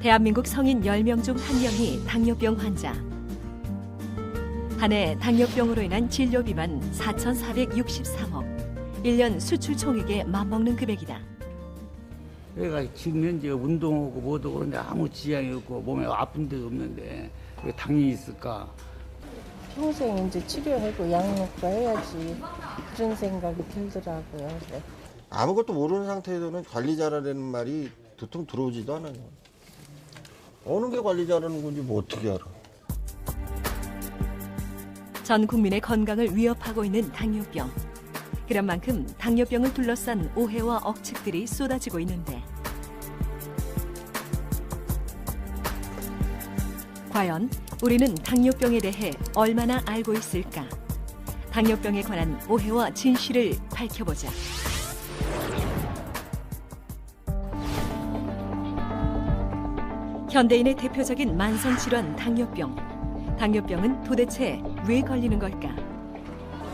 대한민국 성인 10명 중 1명이 당뇨병 환자. 한 해 당뇨병으로 인한 진료비만 4,463억. 1년 수출 총액에 맞먹는 금액이다. 내가 지금 현재 운동하고 뭐도 그런데 아무 지장이 없고 몸에 아픈 데도 없는데 왜 당이 있을까? 평생 이제 치료하고 약 먹고 해야지 그런 생각이 들더라고요. 네. 아무것도 모르는 상태에서는 관리 잘하라는 말이 도통 들어오지도 않아요. 어느 게 관리 잘하는 건지 뭐 어떻게 알아. 전 국민의 건강을 위협하고 있는 당뇨병. 그런 만큼 당뇨병을 둘러싼 오해와 억측들이 쏟아지고 있는데 과연 우리는 당뇨병에 대해 얼마나 알고 있을까? 당뇨병에 관한 오해와 진실을 밝혀보자. 현대인의 대표적인 만성질환 당뇨병. 당뇨병은 도대체 왜 걸리는 걸까?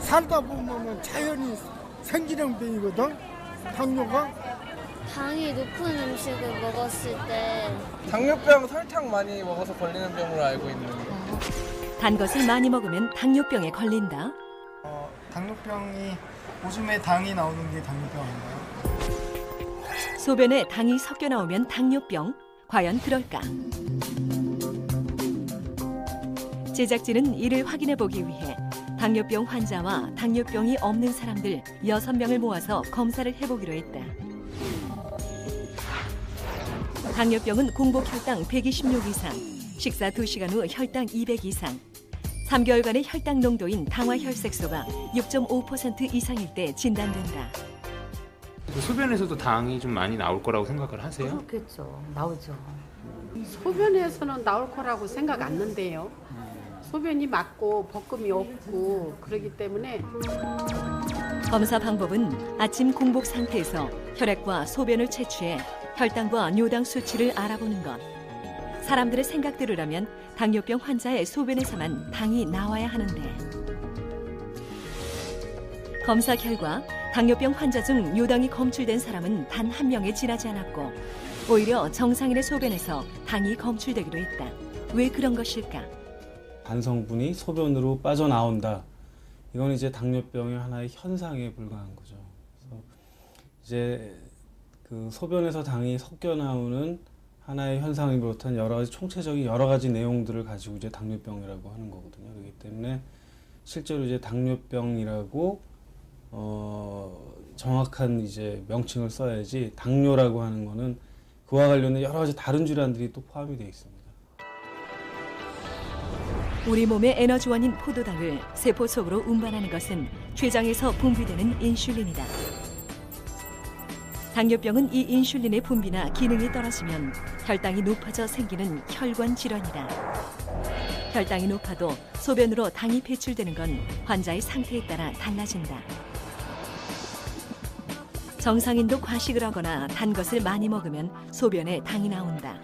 살다 보면 자연히 생기는 병이거든. 당뇨가 당이 높은 음식을 먹었을 때 당뇨병 설탕 많이 먹어서 걸리는 병으로 알고 있는데 단 것을 많이 먹으면 당뇨병에 걸린다. 당뇨병이 오줌에 당이 나오는 게 당뇨병 아닌가요? 소변에 당이 섞여 나오면 당뇨병. 과연 그럴까? 제작진은 이를 확인해 보기 위해 당뇨병 환자와 당뇨병이 없는 사람들 6명을 모아서 검사를 해보기로 했다. 당뇨병은 공복 혈당 126 이상, 식사 2시간 후 혈당 200 이상, 3개월간의 혈당 농도인 당화혈색소가 6.5% 이상일 때 진단된다. 소변에서도 당이 좀 많이 나올 거라고 생각을 하세요? 그렇겠죠. 나오죠. 소변에서는 나올 거라고 생각 안 는데요. 소변이 맑고 벗금이 없고 그러기 때문에 검사 방법은 아침 공복 상태에서 혈액과 소변을 채취해 혈당과尿당 수치를 알아보는 것. 사람들의 생각대로라면 당뇨병 환자의 소변에서만 당이 나와야 하는데 검사 결과 당뇨병 환자 중尿당이 검출된 사람은 단 1명에 지나지 않았고 오히려 정상인의 소변에서 당이 검출되기도 했다. 왜 그런 것일까? 반성분이 소변으로 빠져나온다. 이건 이제 당뇨병의 하나의 현상에 불과한 거죠. 그래서 이제 그 소변에서 당이 섞여 나오는 하나의 현상을 비롯한 여러 가지 총체적인 여러 가지 내용들을 가지고 이제 당뇨병이라고 하는 거거든요. 그렇기 때문에 실제로 이제 당뇨병이라고 정확한 이제 명칭을 써야지 당뇨라고 하는 거는 그와 관련된 여러 가지 다른 질환들이 또 포함이 되어 있습니다. 우리 몸의 에너지원인 포도당을 세포 속으로 운반하는 것은 췌장에서 분비되는 인슐린이다. 당뇨병은 이 인슐린의 분비나 기능이 떨어지면 혈당이 높아져 생기는 혈관 질환이다. 혈당이 높아도 소변으로 당이 배출되는 건 환자의 상태에 따라 달라진다. 정상인도 과식을 하거나 단 것을 많이 먹으면 소변에 당이 나온다.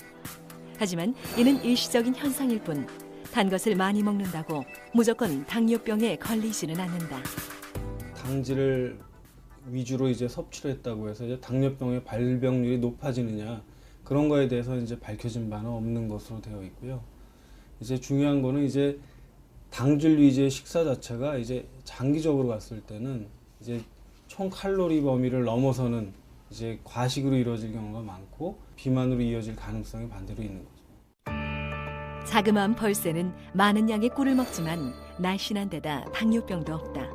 하지만 이는 일시적인 현상일 뿐 단 것을 많이 먹는다고 무조건 당뇨병에 걸리지는 않는다. 당질을 위주로 이제 섭취를 했다고 해서 이제 당뇨병의 발병률이 높아지느냐 그런 거에 대해서 이제 밝혀진 바는 없는 것으로 되어 있고요. 이제 중요한 거는 이제 당질 위주의 식사 자체가 이제 장기적으로 봤을 때는 이제 총 칼로리 범위를 넘어서는 이제 과식으로 이루어질 경우가 많고 비만으로 이어질 가능성이 반대로 있는 거죠. 자그마한 벌새는 많은 양의 꿀을 먹지만 날씬한 데다 당뇨병도 없다.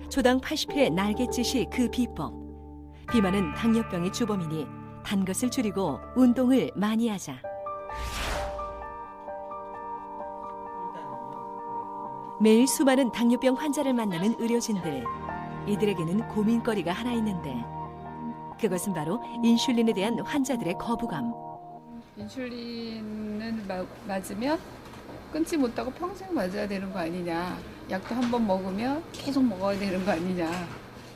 초당 80회 날갯짓이 그 비법. 비만은 당뇨병의 주범이니 단 것을 줄이고 운동을 많이 하자. 매일 수많은 당뇨병 환자를 만나는 의료진들. 이들에게는 고민거리가 하나 있는데 그것은 바로 인슐린에 대한 환자들의 거부감. 인슐린을 맞으면 끊지 못하고 평생 맞아야 되는 거 아니냐. 약도 한 번 먹으면 계속 먹어야 되는 거 아니냐.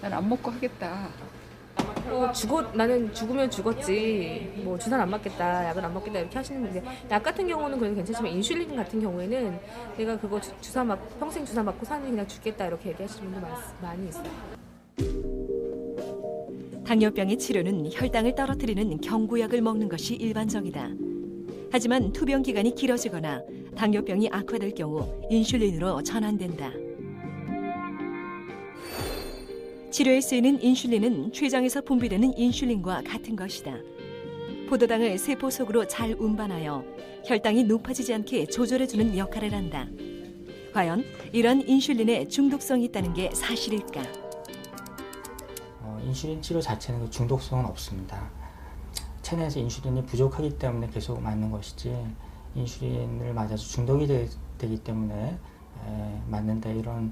난 안 먹고 하겠다. 나는 죽으면 죽었지. 뭐 주사는 안 맞겠다, 약은 안 먹겠다 이렇게 하시는 분들. 약 같은 경우는 그래도 괜찮지만 인슐린 같은 경우에는 내가 그거 평생 주사 맞고 사는 그냥 죽겠다 이렇게 얘기하시는 분들 많이 있어요. 당뇨병의 치료는 혈당을 떨어뜨리는 경구약을 먹는 것이 일반적이다. 하지만 투병 기간이 길어지거나 당뇨병이 악화될 경우 인슐린으로 전환된다. 치료에 쓰이는 인슐린은 췌장에서 분비되는 인슐린과 같은 것이다. 포도당을 세포 속으로 잘 운반하여 혈당이 높아지지 않게 조절해주는 역할을 한다. 과연 이런 인슐린에 중독성이 있다는 게 사실일까? 인슐린 치료 자체는 중독성은 없습니다. 체내에서 인슐린이 부족하기 때문에 계속 맞는 것이지 인슐린을 맞아서 중독이 되기 때문에 맞는다 이런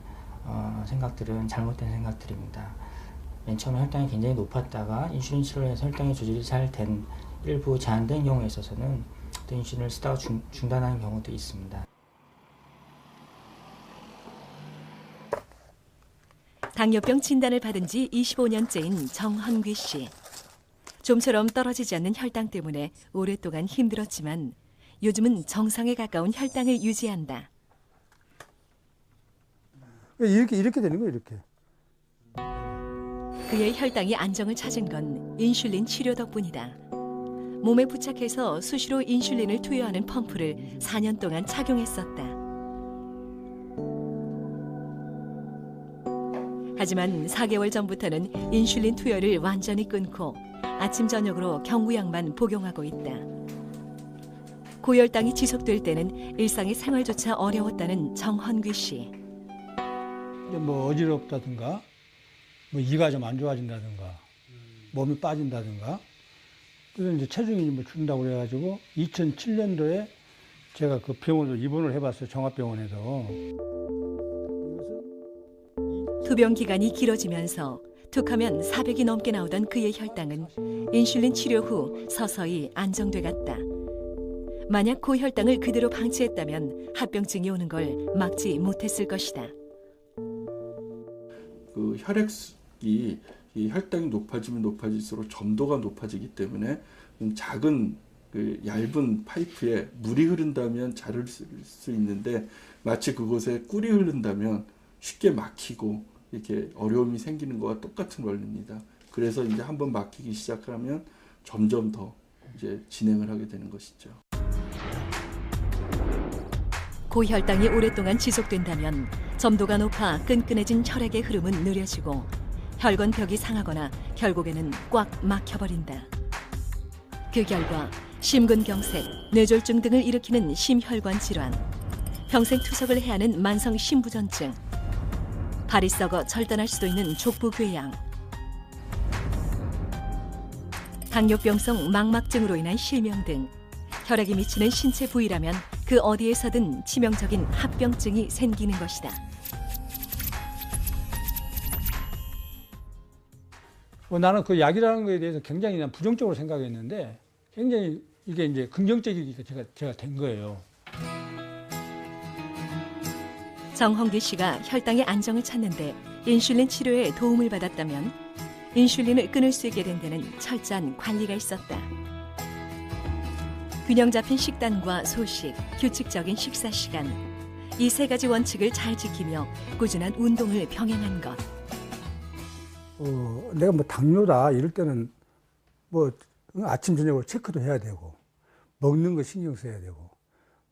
생각들은 잘못된 생각들입니다. 맨 처음에 혈당이 굉장히 높았다가 인슐린 치료를 해서 혈당의 조절이 잘 된 일부 제한된 경우에 있어서는 또 인슐린을 쓰다가 중단하는 경우도 있습니다. 당뇨병 진단을 받은 지 25년째인 정헌귀 씨. 좀처럼 떨어지지 않는 혈당 때문에 오랫동안 힘들었지만 요즘은 정상에 가까운 혈당을 유지한다. 이렇게 되는 거예요, 이렇게. 그의 혈당이 안정을 찾은 건 인슐린 치료 덕분이다. 몸에 부착해서 수시로 인슐린을 투여하는 펌프를 4년 동안 착용했었다. 하지만 4개월 전부터는 인슐린 투여를 완전히 끊고 아침 저녁으로 경구약만 복용하고 있다. 고혈당이 지속될 때는 일상의 생활조차 어려웠다는 정헌귀 씨. 뭐 어지럽다든가, 뭐 이가 좀 안 좋아진다든가, 몸이 빠진다든가. 그래서 이제 체중이 뭐 준다고 그래가지고 2007년도에 제가 그 병원으로 입원을 해봤어요, 종합병원에서. 투병 기간이 길어지면서 툭하면 400이 넘게 나오던 그의 혈당은 인슐린 치료 후 서서히 안정돼 갔다. 만약 고혈당을 그대로 방치했다면 합병증이 오는 걸 막지 못했을 것이다. 그 혈액이 이 혈당이 높아지면 높아질수록 점도가 높아지기 때문에 작은 그 얇은 파이프에 물이 흐른다면 자를 수 있는데 마치 그곳에 꿀이 흐른다면 쉽게 막히고 이렇게 어려움이 생기는 것과 똑같은 원리입니다. 그래서 이제 한번 막히기 시작하면 점점 더 이제 진행을 하게 되는 것이죠. 고혈당이 오랫동안 지속된다면 점도가 높아 끈끈해진 혈액의 흐름은 느려지고 혈관벽이 상하거나 결국에는 꽉 막혀버린다. 그 결과 심근경색, 뇌졸중 등을 일으키는 심혈관 질환, 평생 투석을 해야 하는 만성 심부전증, 발이 썩어 절단할 수도 있는 족부궤양, 당뇨병성 망막증으로 인한 실명 등 혈액이 미치는 신체 부위라면 그 어디에서든 치명적인 합병증이 생기는 것이다. 나는 그 약이라는 거에 대해서 굉장히 난 부정적으로 생각했는데 굉장히 이게 이제 긍정적이니까 제가 된 거예요. 정헌귀 씨가 혈당의 안정을 찾는데 인슐린 치료에 도움을 받았다면 인슐린을 끊을 수 있게 된 데는 철저한 관리가 있었다. 균형 잡힌 식단과 소식, 규칙적인 식사 시간, 이 세 가지 원칙을 잘 지키며 꾸준한 운동을 병행한 것. 내가 뭐 당뇨다 이럴 때는 뭐 아침 저녁으로 체크도 해야 되고 먹는 거 신경 써야 되고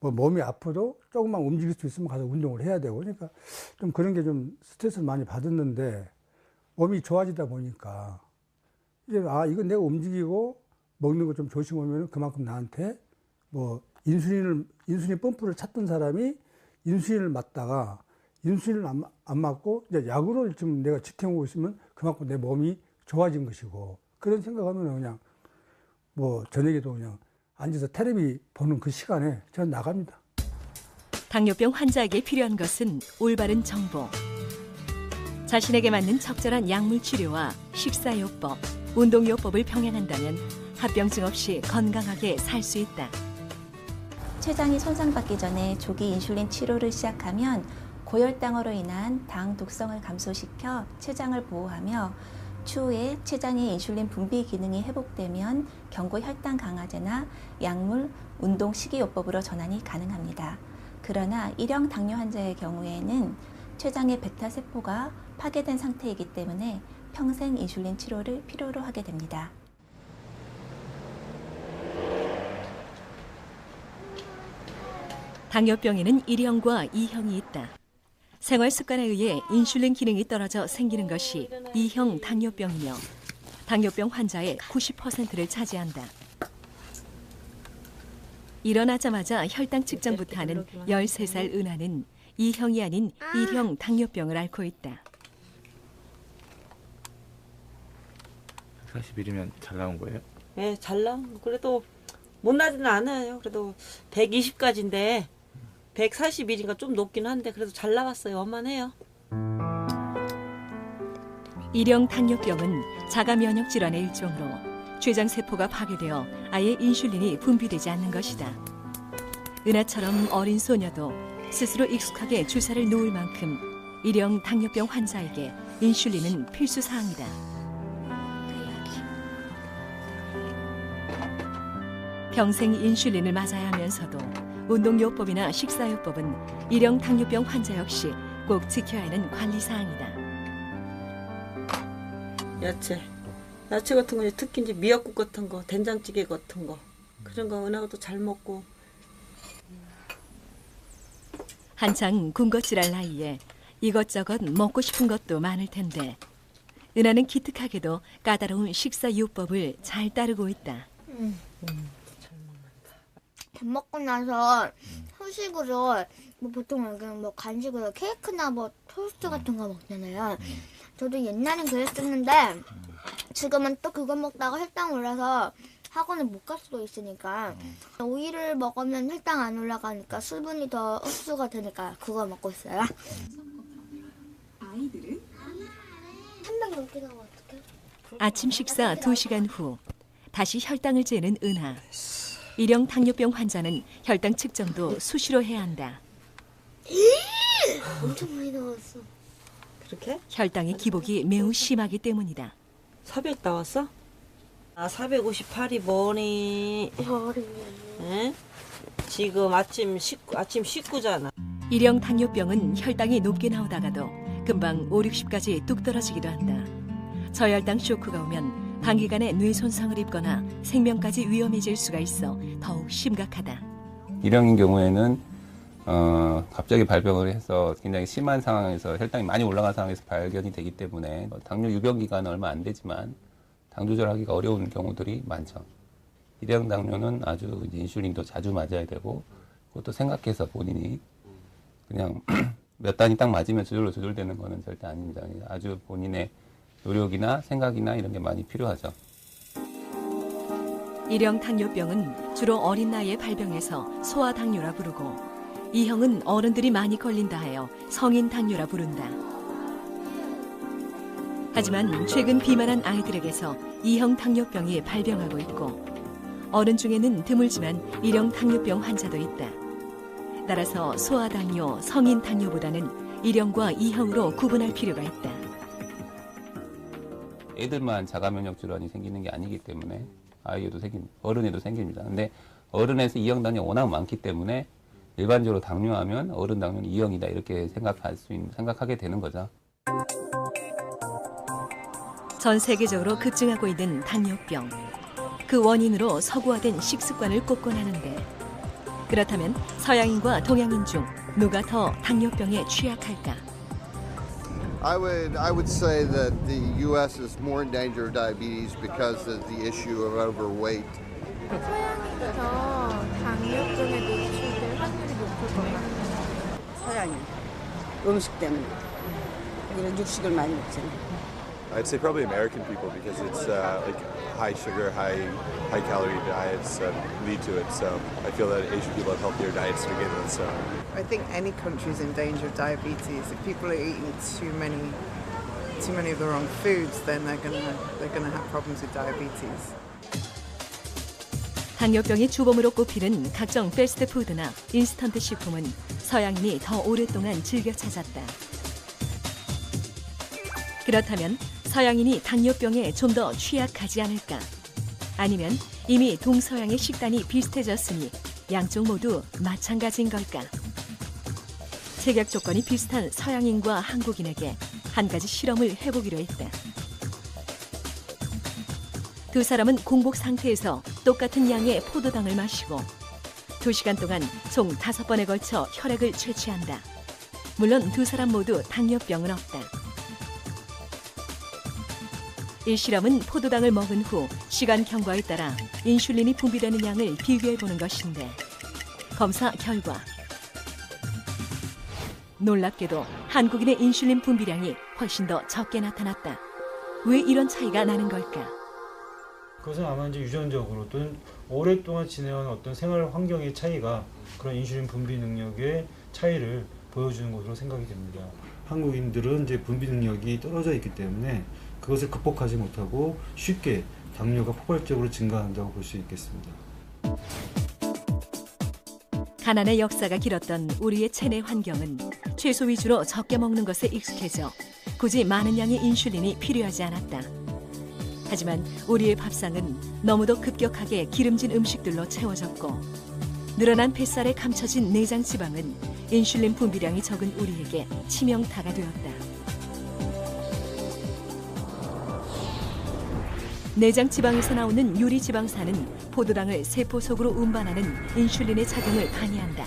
뭐 몸이 아파도 조금만 움직일 수 있으면 가서 운동을 해야 되고 그러니까 좀 그런 게 좀 스트레스를 많이 받았는데 몸이 좋아지다 보니까 이제 이건 내가 움직이고 먹는 거 좀 조심하면 그만큼 나한테 뭐 인슐린 펌프를 찾던 사람이 인슐린을 맞다가 인슐린을 안 맞고 이제 약으로 지금 내가 지켜오고 있으면 그만큼 내 몸이 좋아진 것이고 그런 생각하면 그냥 뭐 저녁에도 그냥 앉아서 텔레비 보는 그 시간에 저는 나갑니다. 당뇨병 환자에게 필요한 것은 올바른 정보. 자신에게 맞는 적절한 약물 치료와 식사요법, 운동요법을 병행한다면 합병증 없이 건강하게 살 수 있다. 췌장이 손상받기 전에 조기 인슐린 치료를 시작하면 고혈당으로 인한 당 독성을 감소시켜 췌장을 보호하며 추후에 췌장의 인슐린 분비 기능이 회복되면 경구 혈당 강화제나 약물, 운동 식이요법으로 전환이 가능합니다. 그러나 일형 당뇨 환자의 경우에는 췌장의 베타 세포가 파괴된 상태이기 때문에 평생 인슐린 치료를 필요로 하게 됩니다. 당뇨병에는 1형과 2형이 있다. 생활 습관에 의해 인슐린 기능이 떨어져 생기는 것이 2형 당뇨병이며 당뇨병 환자의 90%를 차지한다. 일어나자마자 혈당 측정부터 하는 13살 은하는 2형이 아닌 1형 당뇨병을 앓고 있다. 41이면 잘 나온 거예요? 네, 잘 나온. 그래도 못 나지는 않아요. 그래도 120까지인데 141인가 좀 높긴 한데 그래도 잘 나왔어요. 원만해요. 1형 당뇨병은 자가 면역 질환의 일종으로 췌장 세포가 파괴되어 아예 인슐린이 분비되지 않는 것이다. 은하처럼 어린 소녀도 스스로 익숙하게 주사를 놓을 만큼 1형 당뇨병 환자에게 인슐린은 필수 사항이다. 평생 인슐린을 맞아야 하면서도 운동요법이나 식사요법은 1형 당뇨병 환자 역시 꼭 지켜야 하는 관리사항이다. 야채 같은 거 특히 이제 미역국 같은 거, 된장찌개 같은 거 그런 거 은하도 잘 먹고. 한창 군것질할 나이에 이것저것 먹고 싶은 것도 많을 텐데 은하는 기특하게도 까다로운 식사요법을 잘 따르고 있다. 밥 먹고 나서 후식으로 뭐 보통 그냥 뭐 간식으로 케이크나 뭐 토스트 같은 거 먹잖아요. 저도 옛날엔 그랬었는데 지금은 또 그거 먹다가 혈당 올라서 학원을 못 갈 수도 있으니까 오이를 먹으면 혈당 안 올라가니까 수분이 더 흡수가 되니까 그거 먹고 있어요. 아이들은? 한 병 넘게 나와 어떡해? 아침 식사 2시간 후 다시 혈당을 재는 은하. 1형 당뇨병 환자는 혈당 측정도 수시로 해야 한다. 엄청 많이 나왔어. 그렇게? 혈당의 기복이 매우 심하기 때문이다. 400 나왔어? 아, 458이 뭐니? 에? 지금 아침 19잖아. 1형 당뇨병은 혈당이 높게 나오다가도 금방 5, 60까지 뚝 떨어지기도 한다. 저혈당 쇼크가 오면 단기간에 뇌 손상을 입거나 생명까지 위험해질 수가 있어 더욱 심각하다. 1형인 경우에는 갑자기 발병을 해서 굉장히 심한 상황에서 혈당이 많이 올라간 상황에서 발견이 되기 때문에 당뇨 유병 기간은 얼마 안 되지만 당 조절하기가 어려운 경우들이 많죠. 1형 당뇨는 아주 인슐린도 자주 맞아야 되고 그것도 생각해서 본인이 그냥 몇 단위 딱 맞으면 저절로 조절되는 거는 절대 아닙니다. 아주 본인의 노력이나 생각이나 이런 게 많이 필요하죠. 1형 당뇨병은 주로 어린 나이에 발병해서 소아당뇨라 부르고 2형은 어른들이 많이 걸린다 하여 성인 당뇨라 부른다. 하지만 최근 비만한 아이들에게서 2형 당뇨병이 발병하고 있고 어른 중에는 드물지만 1형 당뇨병 환자도 있다. 따라서 소아당뇨, 성인 당뇨보다는 1형과 2형으로 구분할 필요가 있다. 애들만 자가 면역 질환이 생기는 게 아니기 때문에 아이에도 어른에도 생깁니다. 근데 어른에서 2형 당뇨가 워낙 많기 때문에 일반적으로 당뇨하면 어른 당뇨는 2형이다 이렇게 생각하게 되는 거죠. 전 세계적으로 급증하고 있는 당뇨병. 그 원인으로 서구화된 식습관을 꼽곤 하는데 그렇다면 서양인과 동양인 중 누가 더 당뇨병에 취약할까? I would say that the U.S. is more in danger of diabetes because of the issue of overweight. 서양이 더 당뇨병에 노출될 확률이 높을 것 같아요. 서양이 음식 때문에 이런 육식을 많이 먹잖아요. I'd say probably American people because it's like high sugar, high calorie diets lead to it. So I feel that Asian people have healthier diets to begin with. So I think any country is in danger of diabetes. If people are eating too many of the wrong foods, then they're gonna have problems with diabetes. 당뇨병이 주범으로 꼽히는 각종 패스트푸드나 인스턴트 식품은 서양인이 더 오랫동안 즐겨 찾았다. 그렇다면 서양인이 당뇨병에 좀 더 취약하지 않을까? 아니면 이미 동서양의 식단이 비슷해졌으니 양쪽 모두 마찬가지인 걸까? 체격 조건이 비슷한 서양인과 한국인에게 한 가지 실험을 해보기로 했다. 두 사람은 공복 상태에서 똑같은 양의 포도당을 마시고 2시간 동안 총 5번에 걸쳐 혈액을 채취한다. 물론 두 사람 모두 당뇨병은 없다. 이 실험은 포도당을 먹은 후 시간 경과에 따라 인슐린이 분비되는 양을 비교해 보는 것인데 검사 결과 놀랍게도 한국인의 인슐린 분비량이 훨씬 더 적게 나타났다. 왜 이런 차이가 나는 걸까? 그것은 아마 이제 유전적으로 또는 오랫동안 지내온 어떤 생활 환경의 차이가 그런 인슐린 분비 능력의 차이를 보여주는 것으로 생각이 됩니다. 한국인들은 이제 분비 능력이 떨어져 있기 때문에 그것을 극복하지 못하고 쉽게 당뇨가 폭발적으로 증가한다고 볼 수 있겠습니다. 가난의 역사가 길었던 우리의 체내 환경은 채소 위주로 적게 먹는 것에 익숙해져 굳이 많은 양의 인슐린이 필요하지 않았다. 하지만 우리의 밥상은 너무도 급격하게 기름진 음식들로 채워졌고 늘어난 뱃살에 감춰진 내장 지방은 인슐린 분비량이 적은 우리에게 치명타가 되었다. 내장 지방에서 나오는 유리 지방산은 포도당을 세포 속으로 운반하는 인슐린의 작용을 방해한다.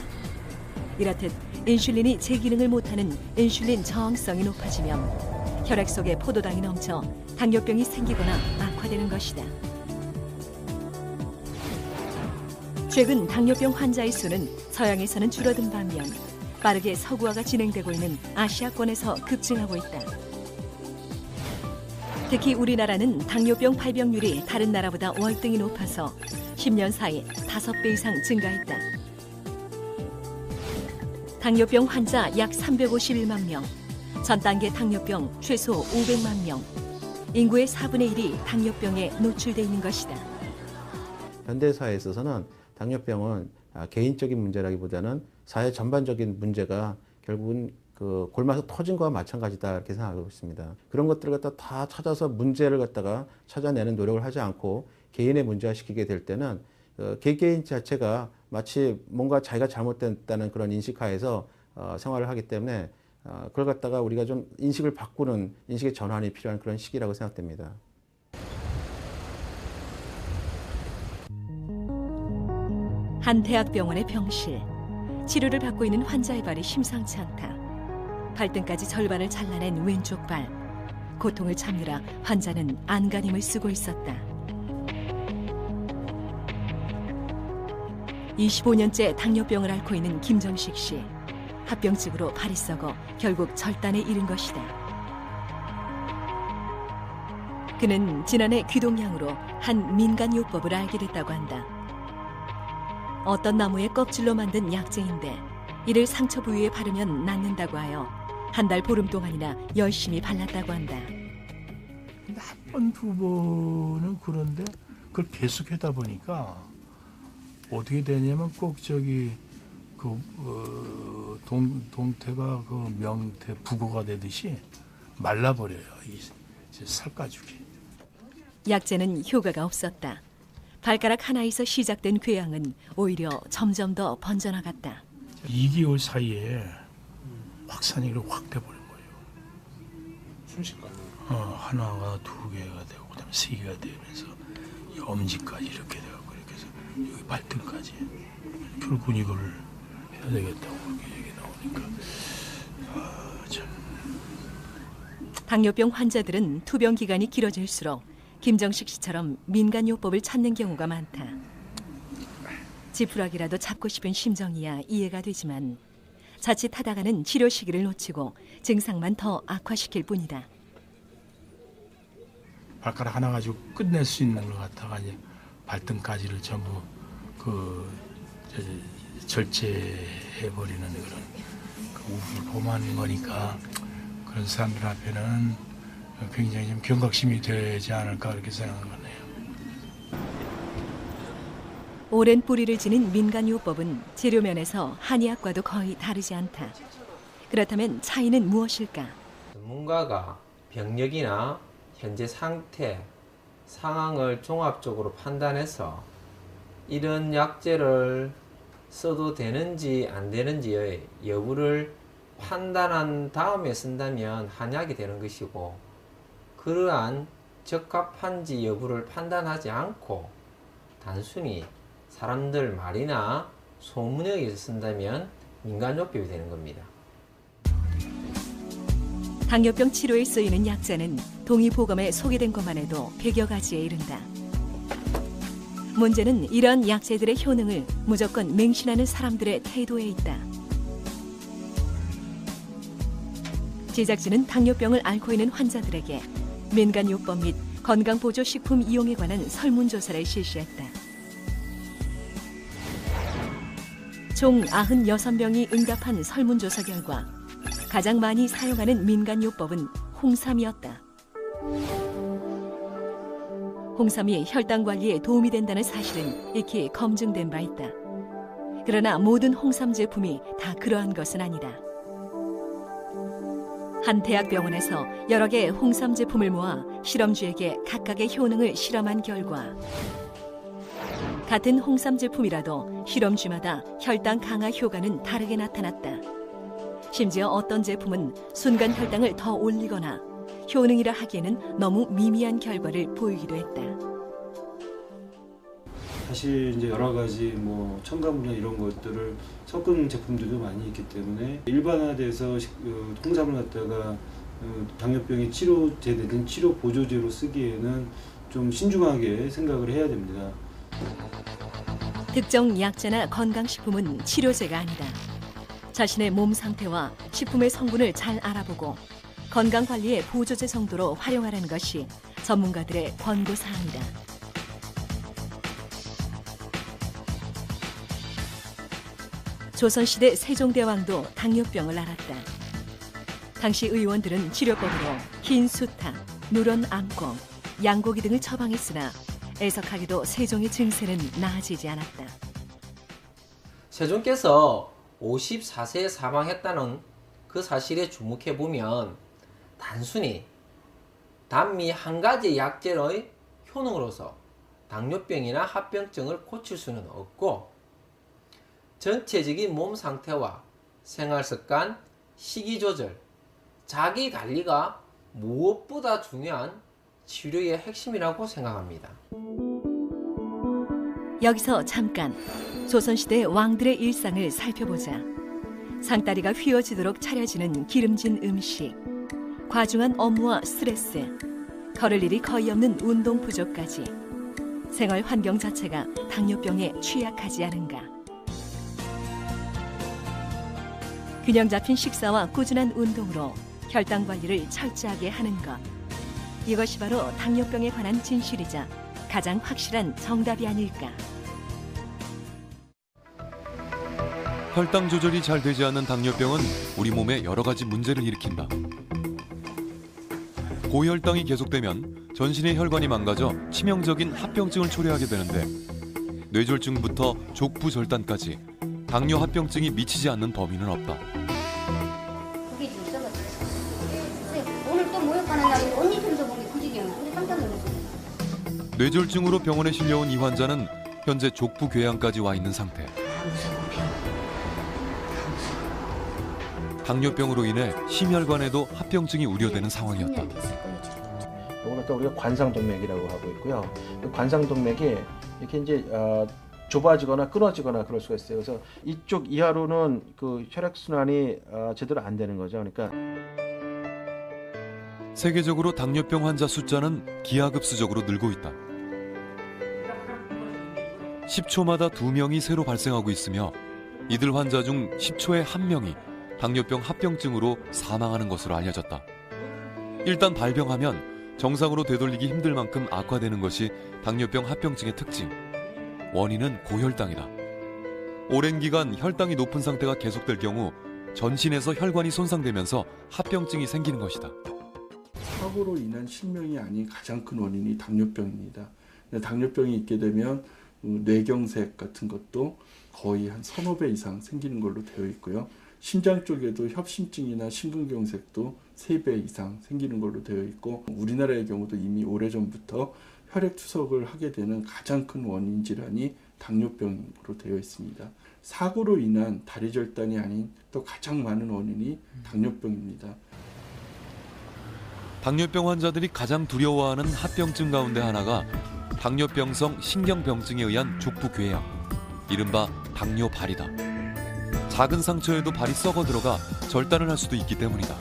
이렇듯 인슐린이 제 기능을 못하는 인슐린 저항성이 높아지면 혈액 속에 포도당이 넘쳐 당뇨병이 생기거나 악화되는 것이다. 최근 당뇨병 환자의 수는 서양에서는 줄어든 반면 빠르게 서구화가 진행되고 있는 아시아권에서 급증하고 있다. 특히 우리나라는 당뇨병 발병률이 다른 나라보다 월등히 높아서 10년 사이 5배 이상 증가했다. 당뇨병 환자 약 351만 명, 전 단계 당뇨병 최소 500만 명, 인구의 4분의 1이 당뇨병에 노출돼 있는 것이다. 현대사회에 있어서는 당뇨병은 개인적인 문제라기보다는 사회 전반적인 문제가 결국은 그 골마서 터진 거와 마찬가지다 이렇게 생각하고 있습니다. 그런 것들을 갖다 다 찾아서 문제를 갖다가 찾아내는 노력을 하지 않고 개인의 문제화시키게 될 때는 개개인 자체가 마치 뭔가 자기가 잘못됐다는 그런 인식하에서 생활을 하기 때문에 그걸 갖다가 우리가 좀 인식을 바꾸는 인식의 전환이 필요한 그런 시기라고 생각됩니다. 한 대학병원의 병실. 치료를 받고 있는 환자의 발이 심상치 않다. 발등까지 절반을 잘라낸 왼쪽 발. 고통을 참느라 환자는 안간힘을 쓰고 있었다. 25년째 당뇨병을 앓고 있는 김정식 씨. 합병증으로 발이 썩어 결국 절단에 이른 것이다. 그는 지난해 귀동냥으로 한 민간요법을 알게 됐다고 한다. 어떤 나무의 껍질로 만든 약재인데 이를 상처 부위에 바르면 낫는다고 하여 한 달 보름 동안이나 열심히 발랐다고 한다. 한 번, 두 번은 그런데 그걸 계속 하다 보니까 어떻게 되냐면 꼭 저기 동태가 그 명태 부고가 되듯이 말라버려요. 이 살가죽이. 약재는 효과가 없었다. 발가락 하나에서 시작된 궤양은 오히려 점점 더 번져나갔다. 2개월 사이에 확산이 확 돼버린 거예요. 순식간에. 하나가 2개가 되고 그다음에 3개가 되면서 이 엄지까지 이렇게 되고 이렇게 해서 여기 발등까지 결국은 이걸 해야 되겠다고 그렇게 얘기 나오니까 참. 당뇨병 환자들은 투병 기간이 길어질수록 김정식 씨처럼 민간요법을 찾는 경우가 많다. 지푸라기라도 잡고 싶은 심정이야 이해가 되지만 자칫 하다가는 치료 시기를 놓치고 증상만 더 악화시킬 뿐이다. 발가락 하나 가지고 끝낼 수 있는 것 같아가 이제 발등까지를 전부 절제해버리는 그런 우를 범하는 거니까 그런 사람들 앞에는 굉장히 좀 경각심이 되지 않을까 그렇게 생각하네요. 오랜 뿌리를 지닌 민간요법은 치료면에서 한의학과도 거의 다르지 않다. 그렇다면 차이는 무엇일까? 전문가가 병력이나 현재 상태, 상황을 종합적으로 판단해서 이런 약재를 써도 되는지 안 되는지의 여부를 판단한 다음에 쓴다면 한약이 되는 것이고, 그러한 적합한지 여부를 판단하지 않고 단순히 사람들 말이나 소문역에서 쓴다면 민간요법이 되는 겁니다. 당뇨병 치료에 쓰이는 약자는 동의보감에 소개된 것만 해도 100여 가지에 이른다. 문제는 이런 약재들의 효능을 무조건 맹신하는 사람들의 태도에 있다. 제작진은 당뇨병을 앓고 있는 환자들에게 민간요법 및 건강보조식품 이용에 관한 설문조사를 실시했다. 총 96명이 응답한 설문조사 결과 가장 많이 사용하는 민간요법은 홍삼이었다. 홍삼이 혈당 관리에 도움이 된다는 사실은 익히 검증된 바 있다. 그러나 모든 홍삼 제품이 다 그러한 것은 아니다. 한 대학병원에서 여러 개의 홍삼 제품을 모아 실험주에게 각각의 효능을 실험한 결과 같은 홍삼 제품이라도 실험주마다 혈당 강화 효과는 다르게 나타났다. 심지어 어떤 제품은 순간 혈당을 더 올리거나 효능이라 하기에는 너무 미미한 결과를 보이기도 했다. 사실 이제 여러 가지 뭐 첨가물이나 이런 것들을 섞은 제품들도 많이 있기 때문에 일반화돼서 홍삼을 갖다가 당뇨병의 치료제 내진 치료 보조제로 쓰기에는 좀 신중하게 생각을 해야 됩니다. 특정 약재나 건강식품은 치료제가 아니다. 자신의 몸 상태와 식품의 성분을 잘 알아보고 건강관리의 보조제 정도로 활용하라는 것이 전문가들의 권고사항이다. 조선시대 세종대왕도 당뇨병을 앓았다. 당시 의원들은 치료법으로 흰 수탉, 누런 암꽁, 양고기 등을 처방했으나 애석하게도 세종의 증세는 나아지지 않았다. 세종께서 54세에 사망했다는 그 사실에 주목해보면 단순히 단미 한 가지 약재의 효능으로서 당뇨병이나 합병증을 고칠 수는 없고 전체적인 몸 상태와 생활습관, 식이조절, 자기관리가 무엇보다 중요한 치료의 핵심이라고 생각합니다. 여기서 잠깐 조선시대 왕들의 일상을 살펴보자. 상다리가 휘어지도록 차려지는 기름진 음식, 과중한 업무와 스트레스, 걸을 일이 거의 없는 운동 부족까지 생활 환경 자체가 당뇨병에 취약하지 않은가. 균형 잡힌 식사와 꾸준한 운동으로 혈당 관리를 철저하게 하는 것. 이것이 바로 당뇨병에 관한 진실이자 가장 확실한 정답이 아닐까. 혈당 조절이 잘 되지 않는 당뇨병은 우리 몸에 여러 가지 문제를 일으킨다. 고혈당이 계속되면 전신의 혈관이 망가져 치명적인 합병증을 초래하게 되는데 뇌졸중부터 족부절단까지 당뇨 합병증이 미치지 않는 범위는 없다. 그게 좀 있어가지고 오늘 또 모욕하는 날인데 언니 편에서 본 게 그 지경이야. 우리 깜짝 놀랐어. 뇌졸중으로 병원에 실려온 이 환자는 현재 족부 궤양까지 와 있는 상태. 당뇨병으로 인해 심혈관에도 합병증이 우려되는 상황이었다. 이거는 또 우리가 관상동맥이라고 하고 있고요. 그 관상동맥이 이렇게 이제 좁아지거나 끊어지거나 그럴 수가 있어요. 그래서 이쪽 이하로는 그 혈액순환이 제대로 안 되는 거죠. 그러니까 세계적으로 당뇨병 환자 숫자는 기하급수적으로 늘고 있다. 10초마다 2명이 새로 발생하고 있으며 이들 환자 중 10초에 1명이 당뇨병 합병증으로 사망하는 것으로 알려졌다. 일단 발병하면 정상으로 되돌리기 힘들 만큼 악화되는 것이 당뇨병 합병증의 특징. 원인은 고혈당이다. 오랜 기간 혈당이 높은 상태가 계속될 경우 전신에서 혈관이 손상되면서 합병증이 생기는 것이다. 사고로 인한 실명이 아닌 가장 큰 원인이 당뇨병입니다. 당뇨병이 있게 되면 뇌경색 같은 것도 거의 한 1,000배 이상 생기는 걸로 되어 있고요. 심장 쪽에도 협심증이나 심근경색도 3배 이상 생기는 걸로 되어 있고 우리나라의 경우도 이미 오래전부터 혈액투석을 하게 되는 가장 큰 원인 질환이 당뇨병으로 되어 있습니다. 사고로 인한 다리절단이 아닌 또 가장 많은 원인이 당뇨병입니다. 당뇨병 환자들이 가장 두려워하는 합병증 가운데 하나가 당뇨병성 신경병증에 의한 족부 궤양, 이른바 당뇨 발이다. 작은 상처에도 발이 썩어 들어가 절단을 할 수도 있기 때문이다.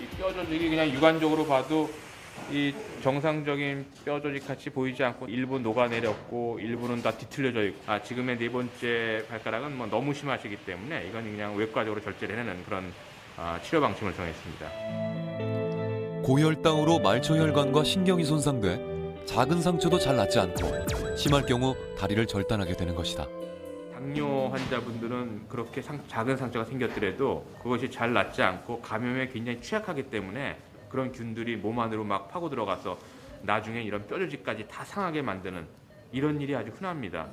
이 뼈 조직이 그냥 육안적으로 봐도 이 정상적인 뼈 조직 같이 보이지 않고 일부 녹아내렸고 일부는 다 뒤틀려져 있고 지금의 네 번째 발가락은 뭐 너무 심하시기 때문에 이건 그냥 외과적으로 절제를 해내는 그런 치료 방침을 정했습니다. 고혈당으로 말초혈관과 신경이 손상돼 작은 상처도 잘 낫지 않고 심할 경우 다리를 절단하게 되는 것이다. 당뇨 환자분들은 그렇게 작은 상처가 생겼더라도 그것이 잘 낫지 않고 감염에 굉장히 취약하기 때문에 그런 균들이 몸 안으로 막 파고 들어가서 나중에 이런 뼈 조직까지 다 상하게 만드는 이런 일이 아주 흔합니다.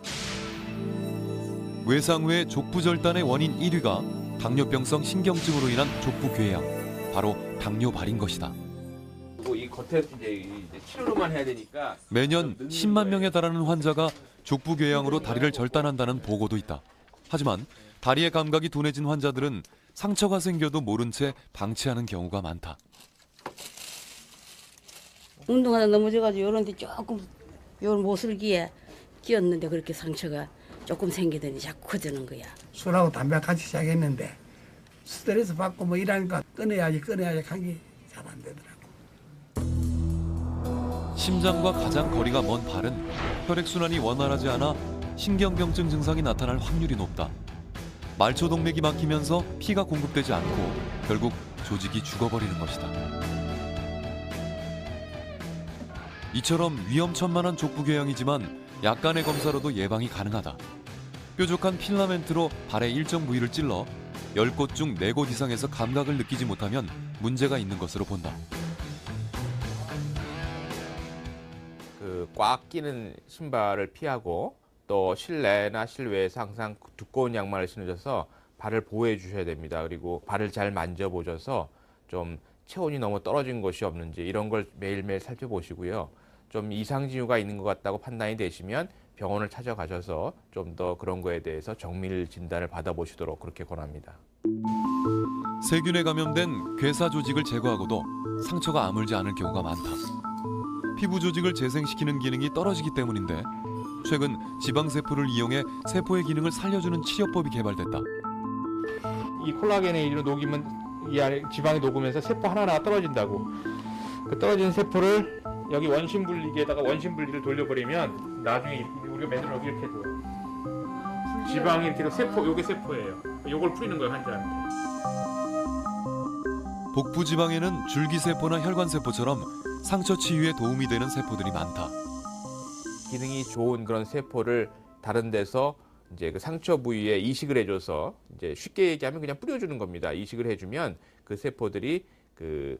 외상 후의 족부 절단의 원인 1위가 당뇨병성 신경증으로 인한 족부 궤양, 바로 당뇨발인 것이다. 이 겉에 이제 치료로만 해야 되니까 매년 10만 명에 달하는 환자가 족부 궤양으로 다리를 절단한다는 보고도 있다. 하지만 다리의 감각이 둔해진 환자들은 상처가 생겨도 모른 채 방치하는 경우가 많다. 운동하다 넘어져가지고 요런 데 조금 요 모슬기에 끼었는데 그렇게 상처가 조금 생기더니 자꾸 커지는 거야. 술하고 담배 같이 시작했는데 스트레스 받고 뭐 이러니까 끊어야지 하기 잘 안 되더라고. 심장과 가장 거리가 먼 발은 혈액순환이 원활하지 않아 신경병증 증상이 나타날 확률이 높다. 말초동맥이 막히면서 피가 공급되지 않고 결국 조직이 죽어버리는 것이다. 이처럼 위험천만한 족부 궤양이지만 약간의 검사로도 예방이 가능하다. 뾰족한 필라멘트로 발의 일정 부위를 찔러 10곳 중 4곳 이상에서 감각을 느끼지 못하면 문제가 있는 것으로 본다. 꽉 끼는 신발을 피하고 또 실내나 실외에서 항상 두꺼운 양말을 신으셔서 발을 보호해 주셔야 됩니다. 그리고 발을 잘 만져보셔서 좀 체온이 너무 떨어진 것이 없는지 이런 걸 매일매일 살펴보시고요. 좀 이상 징후가 있는 것 같다고 판단이 되시면 병원을 찾아가셔서 좀 더 그런 거에 대해서 정밀 진단을 받아보시도록 그렇게 권합니다. 세균에 감염된 괴사 조직을 제거하고도 상처가 아물지 않을 경우가 많다. 피부 조직을 재생시키는 기능이 떨어지기 때문인데 최근 지방세포를 이용해 세포의 기능을 살려주는 치료법이 개발됐다. 이 콜라겐에 이로 녹이면 이 안에 지방이 녹으면서 세포 하나하나 떨어진다고. 그 떨어진 세포를 여기 원심분리기에다가 원심분리를 돌려버리면 나중에 우리가 맨날 여기 이렇게 해도 지방이 이렇게 세포, 요게 세포예요. 요걸 뿌리는 거예요, 환자한테. 복부 지방에는 줄기세포나 혈관세포처럼 상처 치유에 도움이 되는 세포들이 많다. 기능이 좋은 그런 세포를 다른 데서 이제 그 상처 부위에 이식을 해줘서 이제 쉽게 얘기하면 그냥 뿌려주는 겁니다. 이식을 해주면 그 세포들이 그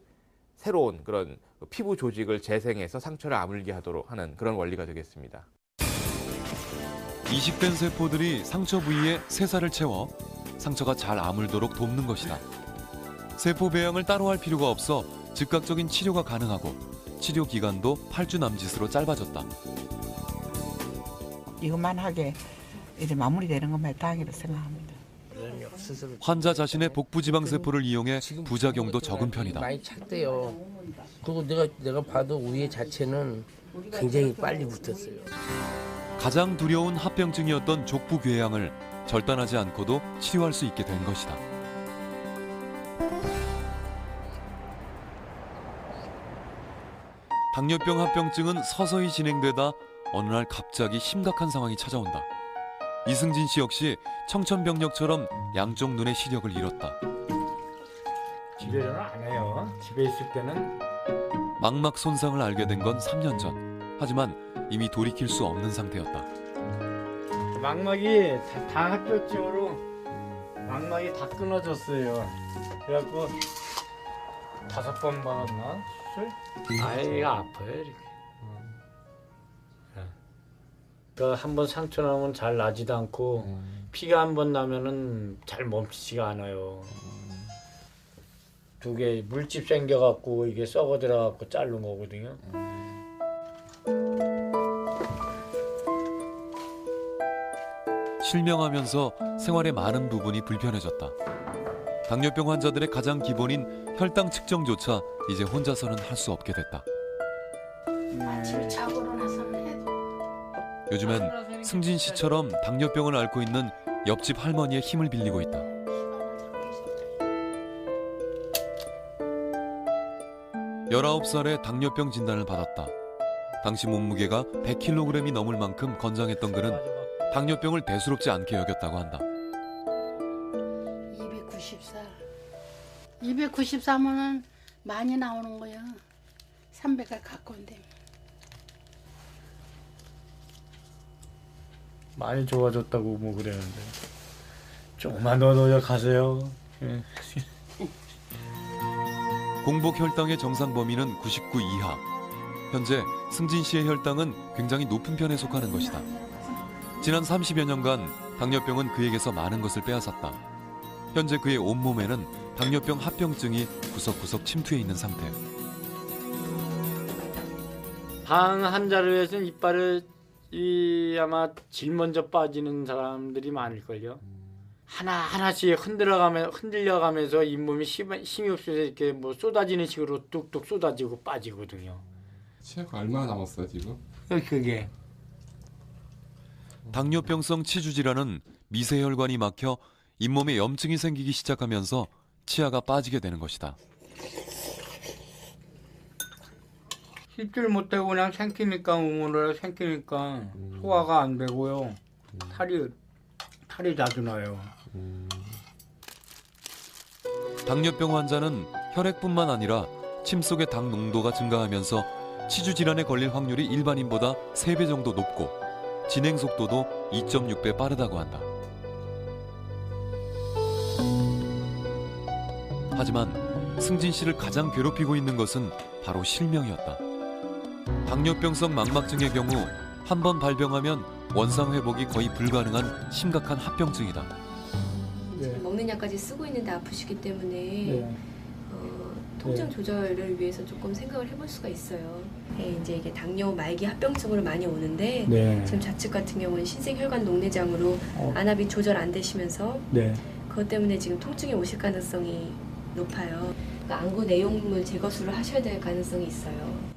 새로운 그런 피부 조직을 재생해서 상처를 아물게 하도록 하는 그런 원리가 되겠습니다. 이식된 세포들이 상처 부위에 새살을 채워 상처가 잘 아물도록 돕는 것이다. 세포 배양을 따로 할 필요가 없어 즉각적인 치료가 가능하고 치료 기간도 8주 남짓으로 짧아졌다. 이것만 하게 이제 마무리되는 것만 다행이라고 생각합니다. 환자 자신의 복부 지방 세포를 이용해 부작용도 적은 편이다. 많이 찼대요. 그리고 내가 봐도 우리 자체는 굉장히 빨리 붙었어요. 가장 두려운 합병증이었던 족부 궤양을 절단하지 않고도 치료할 수 있게 된 것이다. 당뇨병 합병증은 서서히 진행되다 어느 날 갑자기 심각한 상황이 찾아온다. 이승진 씨 역시 청천벽력처럼 양쪽 눈의 시력을 잃었다. 집에는 안 해요. 집에 있을 때는 망막 손상을 알게 된 건 3년 전. 하지만 이미 돌이킬 수 없는 상태였다. 망막이 다 합병증으로 망막이 다 끊어졌어요. 그래갖고 5번 받았나 수술? 아이가 아파요 이렇게. 그러니까 한번 상처 나면 잘 나지도 않고 피가 한번 나면은 잘 멈추지가 않아요. 2개 물집 생겨갖고 이게 썩어 들어갖고 자른 거거든요. 실명하면서 생활의 많은 부분이 불편해졌다. 당뇨병 환자들의 가장 기본인 혈당 측정조차 이제 혼자서는 할 수 없게 됐다. 아침에 자고 일어나서는 해도 요즘엔 승진 씨처럼 당뇨병을 앓고 있는 옆집 할머니의 힘을 빌리고 있다. 19살에 당뇨병 진단을 받았다. 당시 몸무게가 100kg이 넘을 만큼 건장했던 그는 당뇨병을 대수롭지 않게 여겼다고 한다. 294면은 많이 나오는 거야. 300가 가까운데. 많이 좋아졌다고 뭐 그랬는데 조금만 더 노력하세요. 공복 혈당의 정상 범위는 99 이하. 현재 승진 씨의 혈당은 굉장히 높은 편에 속하는 것이다. 지난 30여 년간 당뇨병은 그에게서 많은 것을 빼앗았다. 현재 그의 온몸에는 당뇨병 합병증이 구석구석 침투해 있는 상태. 방 한 자루에서 이빨을 아마 제일 먼저 빠지는 사람들이 많을걸요. 하나씩 흔들려가면서 잇몸이 힘이 없어서 이렇게 뭐 쏟아지는 식으로 뚝뚝 쏟아지고 빠지거든요. 치아가 얼마나 남았어요 지금? 그게 당뇨병성 치주질환은 미세혈관이 막혀 잇몸에 염증이 생기기 시작하면서 치아가 빠지게 되는 것이다. 씹질 못하고 그냥 생기니까 우물을 생기니까 소화가 안 되고요. 탈이 자주 나요. 당뇨병 환자는 혈액뿐만 아니라 침 속의 당 농도가 증가하면서 치주 질환에 걸릴 확률이 일반인보다 3배 정도 높고 진행 속도도 2.6배 빠르다고 한다. 하지만 승진 씨를 가장 괴롭히고 있는 것은 바로 실명이었다. 당뇨병성 망막증의 경우 한 번 발병하면 원상 회복이 거의 불가능한 심각한 합병증이다. 먹는 약까지 쓰고 있는데 아프시기 때문에 통증 조절을 위해서 조금 생각을 해볼 수가 있어요. 이제 이게 당뇨 말기 합병증으로 많이 오는데 지금 좌측 같은 경우는 신생혈관 녹내장으로 안압이 조절 안 되시면서 그것 때문에 지금 통증이 오실 가능성이 높아요. 그러니까 안구 내용물 제거술을 하셔야 될 가능성이 있어요.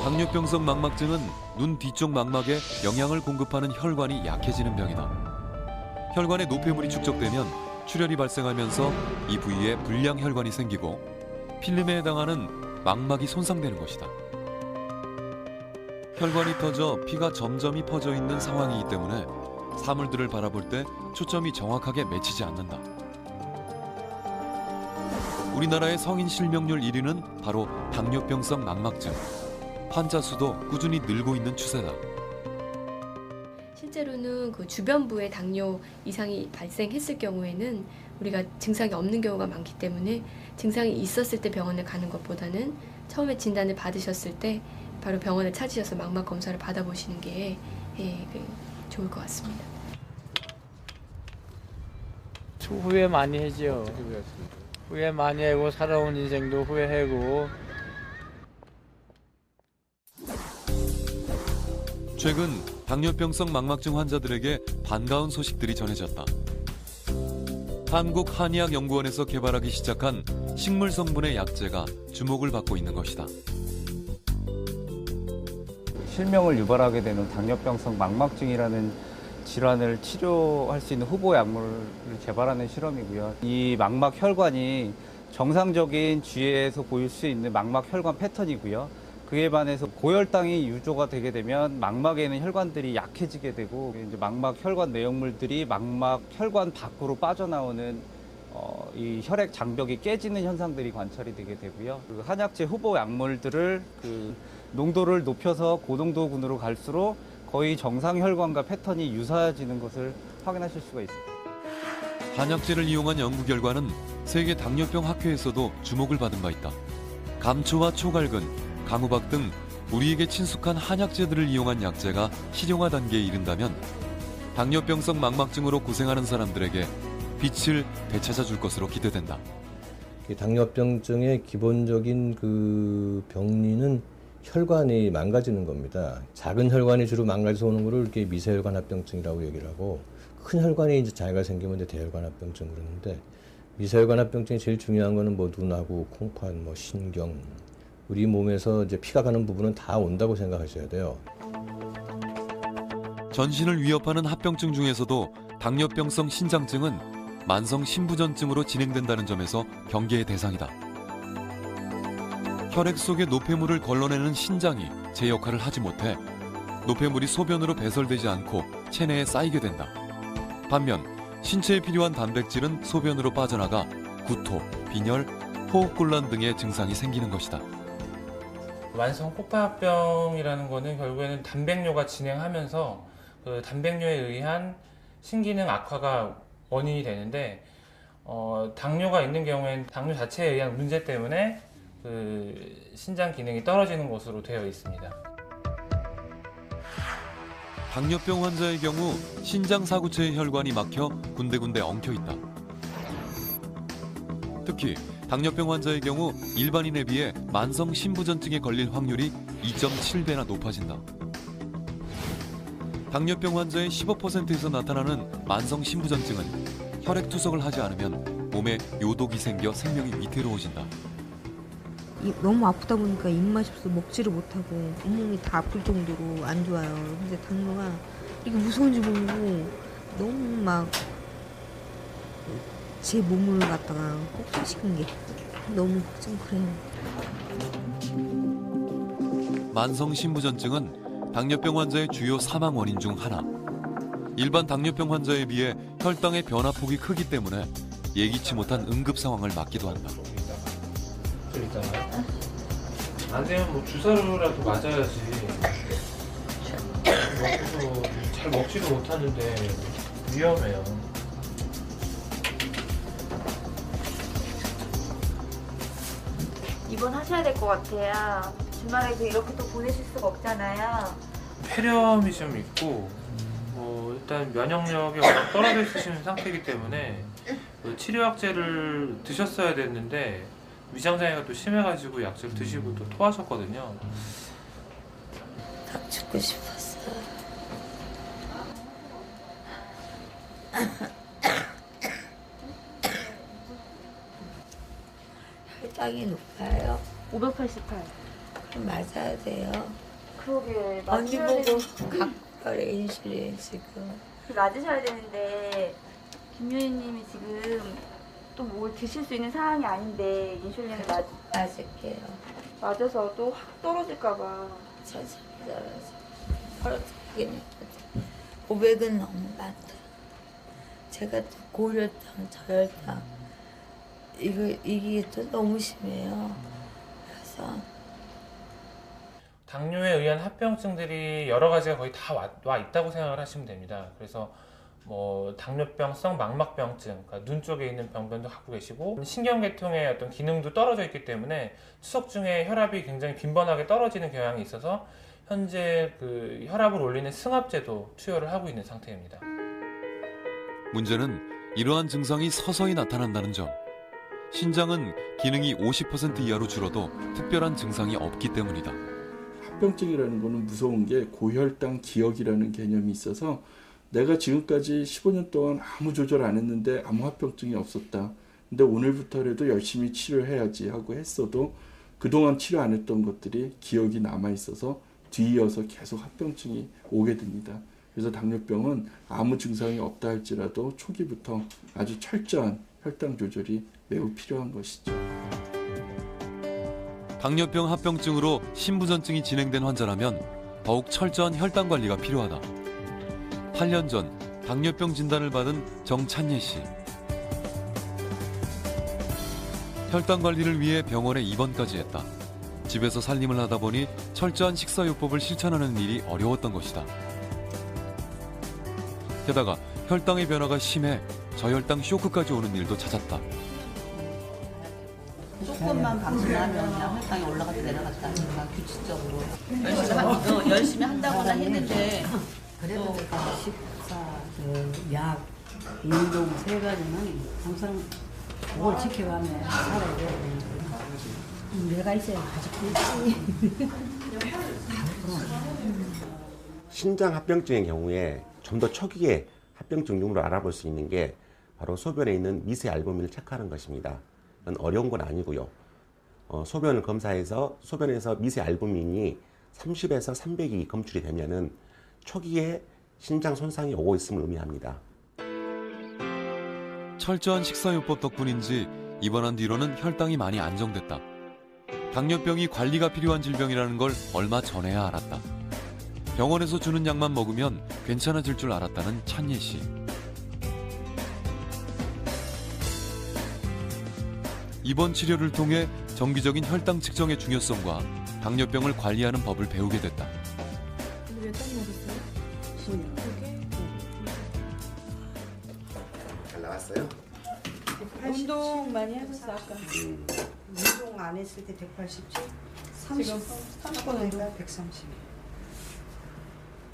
당뇨병성 망막증은 눈 뒤쪽 망막에 영양을 공급하는 혈관이 약해지는 병이다. 혈관에 노폐물이 축적되면 출혈이 발생하면서 이 부위에 불량 혈관이 생기고 필름에 해당하는 망막이 손상되는 것이다. 혈관이 터져 피가 점점이 퍼져 있는 상황이기 때문에 사물들을 바라볼 때 초점이 정확하게 맺히지 않는다. 우리나라의 성인 실명률 1위는 바로 당뇨병성 망막증. 환자 수도 꾸준히 늘고 있는 추세다. 실제로는 그 주변부에 당뇨 이상이 발생했을 경우에는 우리가 증상이 없는 경우가 많기 때문에 증상이 있었을 때 병원에 가는 것보다는 처음에 진단을 받으셨을 때 바로 병원을 찾으셔서 망막 검사를 받아보시는 게 좋을 것 같습니다. 후회 많이 하죠. 후회 많이 하고 살아온 인생도 후회하고. 최근 당뇨병성 망막증 환자들에게 반가운 소식들이 전해졌다. 한국한의학연구원에서 개발하기 시작한 식물 성분의 약제가 주목을 받고 있는 것이다. 실명을 유발하게 되는 당뇨병성 망막증이라는 질환을 치료할 수 있는 후보 약물을 개발하는 실험이고요. 이 망막 혈관이 정상적인 쥐에서 보일 수 있는 망막 혈관 패턴이고요. 그에 반해서 고혈당이 유조가 되게 되면 망막에 있는 혈관들이 약해지게 되고 이제 망막 혈관 내용물들이 망막 혈관 밖으로 빠져나오는 이 혈액 장벽이 깨지는 현상들이 관찰이 되게 되고요. 그 한약재 후보 약물들을 그 농도를 높여서 고농도군으로 갈수록 거의 정상 혈관과 패턴이 유사해지는 것을 확인하실 수가 있습니다. 한약재를 이용한 연구 결과는 세계 당뇨병 학회에서도 주목을 받은 바 있다. 감초와 초갈근, 강우박 등 우리에게 친숙한 한약재들을 이용한 약재가 실용화 단계에 이른다면 당뇨병성 망막증으로 고생하는 사람들에게 빛을 되찾아 줄 것으로 기대된다. 당뇨병증의 기본적인 그 병리는 혈관이 망가지는 겁니다. 작은 혈관이 주로 망가져서 오는 거를 이렇게 미세혈관 합병증이라고 얘기를 하고, 큰 혈관이 이제 장애가 생기면 이제 대혈관 합병증 그러는데, 미세혈관 합병증이 제일 중요한 거는 뭐 눈하고 콩판, 뭐 신경, 우리 몸에서 이제 피가 가는 부분은 다 온다고 생각하셔야 돼요. 전신을 위협하는 합병증 중에서도 당뇨병성 신장증은 만성 신부전증으로 진행된다는 점에서 경계의 대상이다. 혈액 속의 노폐물을 걸러내는 신장이 제 역할을 하지 못해 노폐물이 소변으로 배설되지 않고 체내에 쌓이게 된다. 반면 신체에 필요한 단백질은 소변으로 빠져나가 구토, 빈혈, 호흡곤란 등의 증상이 생기는 것이다. 만성 폭파합병이라는 거는 결국에는 단백뇨가 진행하면서 그 단백뇨에 의한 신기능 악화가 원인이 되는데 당뇨가 있는 경우에는 당뇨 자체에 의한 문제 때문에 그 신장 기능이 떨어지는 것으로 되어 있습니다. 당뇨병 환자의 경우 신장 사구체의 혈관이 막혀 군데군데 엉켜 있다. 특히 당뇨병 환자의 경우 일반인에 비해 만성 신부전증에 걸릴 확률이 2.7배나 높아진다. 당뇨병 환자의 15%에서 나타나는 만성 신부전증은 혈액 투석을 하지 않으면 몸에 요독이 생겨 생명이 위태로워진다. 너무 아프다 보니까 입맛이 없어 먹지를 못하고 온몸이 다 아플 정도로 안 좋아요. 근데 당뇨가 이게 무서운지 모르고 너무 막 제 몸을 갖다가 꼭지시킨 게 너무 좀 그래요. 만성 신부전증은 당뇨병 환자의 주요 사망 원인 중 하나. 일반 당뇨병 환자에 비해 혈당의 변화폭이 크기 때문에 예기치 못한 응급 상황을 맞기도 한다. 안 되면 뭐 주사로라도 맞아야지. 먹고서 잘 먹지도 못하는데 위험해요. 입원하셔야 될 것 같아요. 주말에도 이렇게 또 보내실 수가 없잖아요. 폐렴이 좀 있고 일단 면역력이 워낙 떨어져 있으신 상태이기 때문에 치료약제를 드셨어야 됐는데 위장장애가 또 심해가지고 약제를 드시고 또 토하셨거든요. 딱 죽고 싶었어. 혈당이 높아요. 588. 그럼 맞아야 돼요. 그러게 언니 맞으셔야 보고 되는데. 각별의 인슐린 지금. 맞으셔야 되는데 김유희님이 지금 또 뭘 드실 수 있는 상황이 아닌데 인슐린을 맞을게요. 맞아서 또 확 떨어질까봐. 천천히 떨어져. 떨어지긴 500은 너무 많다. 제가 또 고혈당, 저혈당 이게 또 너무 심해요. 그래서 당뇨에 의한 합병증들이 여러 가지가 거의 다 와 있다고 생각을 하시면 됩니다. 그래서 뭐 당뇨병성 망막병증, 그러니까 눈 쪽에 있는 병변도 갖고 계시고 신경계통의 어떤 기능도 떨어져 있기 때문에 추석 중에 혈압이 굉장히 빈번하게 떨어지는 경향이 있어서 현재 그 혈압을 올리는 승합제도 투여를 하고 있는 상태입니다. 문제는 이러한 증상이 서서히 나타난다는 점. 신장은 기능이 50% 이하로 줄어도 특별한 증상이 없기 때문이다. 합병증이라는 거는 무서운 게 고혈당 기억이라는 개념이 있어서 내가 지금까지 15년 동안 아무 조절 안 했는데 아무 합병증이 없었다. 근데 오늘부터라도 열심히 치료해야지 하고 했어도 그동안 치료 안 했던 것들이 기억이 남아있어서 뒤이어서 계속 합병증이 오게 됩니다. 그래서 당뇨병은 아무 증상이 없다 할지라도 초기부터 아주 철저한 혈당 조절이 매우 필요한 것이죠. 당뇨병 합병증으로 신부전증이 진행된 환자라면 더욱 철저한 혈당 관리가 필요하다. 8년 전 당뇨병 진단을 받은 정찬예 씨. 혈당 관리를 위해 병원에 입원까지 했다. 집에서 살림을 하다 보니 철저한 식사요법을 실천하는 일이 어려웠던 것이다. 게다가 혈당의 변화가 심해 저혈당 쇼크까지 오는 일도 잦았다. 조금만 방심하면 그냥 혈당이 올라갔다 내려갔다 하니까 규칙적으로 열심히 한다고는 했는데 그래도 식사, 약, 운동 세 가지는 항상 그걸 지켜가며 살아야 돼. 내가 있어야 가지고 있지. 신장 합병증의 경우에 좀 더 초기에 합병증 유무를 알아볼 수 있는 게 바로 소변에 있는 미세 알부민을 체크하는 것입니다. 그건 어려운 건 아니고요. 소변을 검사해서 소변에서 미세 알부민이 30에서 300이 검출이 되면은 초기에 신장 손상이 오고 있음을 의미합니다. 철저한 식사요법 덕분인지 입원한 뒤로는 혈당이 많이 안정됐다. 당뇨병이 관리가 필요한 질병이라는 걸 얼마 전에야 알았다. 병원에서 주는 약만 먹으면 괜찮아질 줄 알았다는 찬예 씨. 입원 치료를 통해 정기적인 혈당 측정의 중요성과 당뇨병을 관리하는 법을 배우게 됐다. 근데 몇 달 먹었어요? 잘 나왔어요? 운동 많이 하셨어 아까. 운동 안 했을 때 187, 30번 운동 130.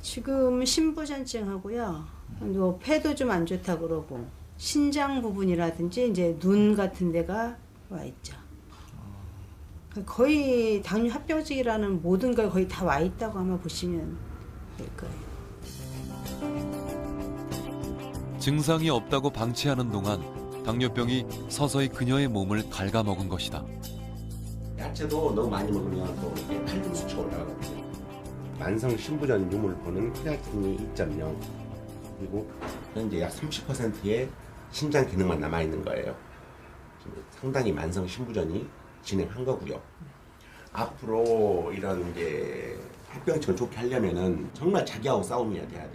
지금 신부전증하고요. 뭐 폐도 좀 안 좋다 그러고 신장 부분이라든지 이제 눈 같은 데가 와 있죠. 거의 당뇨 합병증이라는 모든 걸 거의 다 와 있다고 아마 보시면 될 거예요. 증상이 없다고 방치하는 동안 당뇨병이 서서히 그녀의 몸을 갉아먹은 것이다. 야채도 너무 많이 먹으면 또 이렇게 칼륨 수치가 올라가거든요. 만성 신부전 유물 보는 크레아틴이 2.0 그리고 현재 약 30%의 신장 기능만 남아 있는 거예요. 상당히 만성 신부전이 진행한 거고요. 앞으로 이런 이제 합병증을 좋게 하려면은 정말 자기하고 싸움해야 돼요.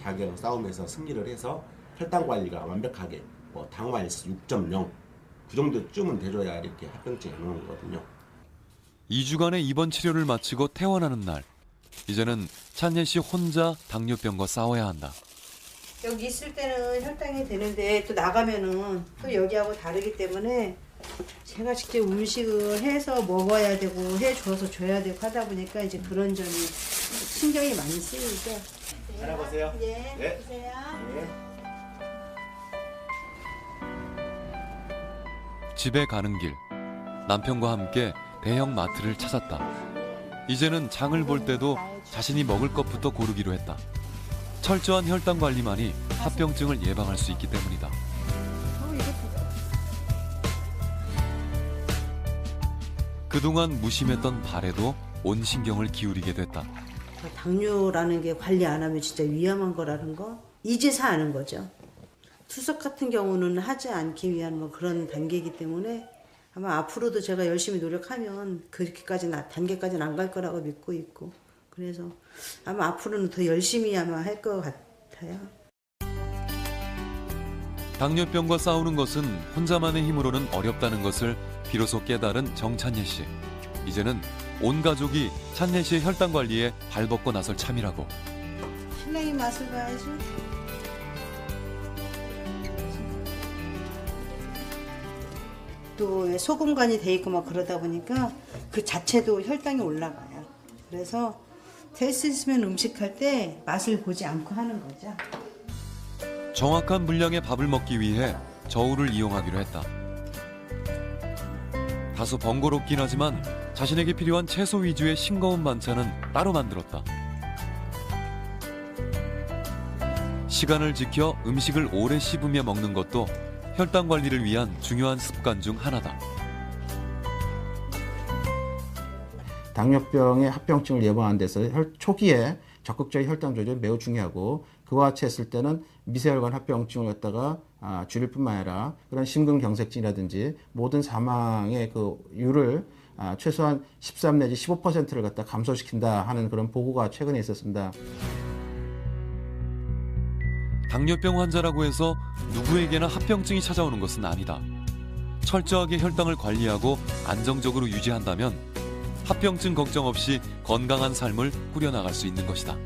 자기하고 싸움해서 승리를 해서 혈당 관리가 완벽하게 뭐 당화일수 6.0 그 정도쯤은 돼줘야 이렇게 합병증이 안 오는 거거든요. 2주간의 입원 치료를 마치고 퇴원하는 날, 이제는 찬예 씨 혼자 당뇨병과 싸워야 한다. 여기 있을 때는 혈당이 되는데 또 나가면은 또 여기하고 다르기 때문에 제가 직접 음식을 해서 먹어야 되고 해줘서 줘야 되고 하다 보니까 이제 그런 점이 신경이 많이 쓰이죠. 알아보세요. 네, 네. 보세요. 네. 집에 가는 길, 남편과 함께 대형 마트를 찾았다. 이제는 장을 볼 때도 자신이 먹을 것부터 고르기로 했다. 철저한 혈당 관리만이 합병증을 예방할 수 있기 때문이다. 그동안 무심했던 발에도 온 신경을 기울이게 됐다. 당뇨라는 게 관리 안 하면 진짜 위험한 거라는 거 이제서 아는 거죠. 투석 같은 경우는 하지 않기 위한 뭐 그런 단계이기 때문에 아마 앞으로도 제가 열심히 노력하면 그렇게까지는 단계까지는 안 갈 거라고 믿고 있고 그래서 아마 앞으로는 더 열심히 아마 할 것 같아요. 당뇨병과 싸우는 것은 혼자만의 힘으로는 어렵다는 것을 비로소 깨달은 정찬예 씨. 이제는 온 가족이 찬예 씨의 혈당 관리에 발벗고 나설 참이라고. 신랑이 맛을 봐야지. 또 소금 간이 돼 있고 막 그러다 보니까 그 자체도 혈당이 올라가요. 그래서 될 수 있으면 음식할 때 맛을 보지 않고 하는 거죠. 정확한 분량의 밥을 먹기 위해 저울을 이용하기로 했다. 다소 번거롭긴 하지만 자신에게 필요한 채소 위주의 싱거운 반찬은 따로 만들었다. 시간을 지켜 음식을 오래 씹으며 먹는 것도 혈당 관리를 위한 중요한 습관 중 하나다. 당뇨병의 합병증을 예방하는 데서 초기에 적극적인 혈당 조절이 매우 중요하고 그와 같이 했을 때는 미세혈관 합병증을 갖다가 줄일 뿐만 아니라 그런 심근경색증이라든지 모든 사망의 그 율을 최소한 13 내지 15%를 갖다 감소시킨다 하는 그런 보고가 최근에 있었습니다. 당뇨병 환자라고 해서 누구에게나 합병증이 찾아오는 것은 아니다. 철저하게 혈당을 관리하고 안정적으로 유지한다면 합병증 걱정 없이 건강한 삶을 꾸려나갈 수 있는 것이다.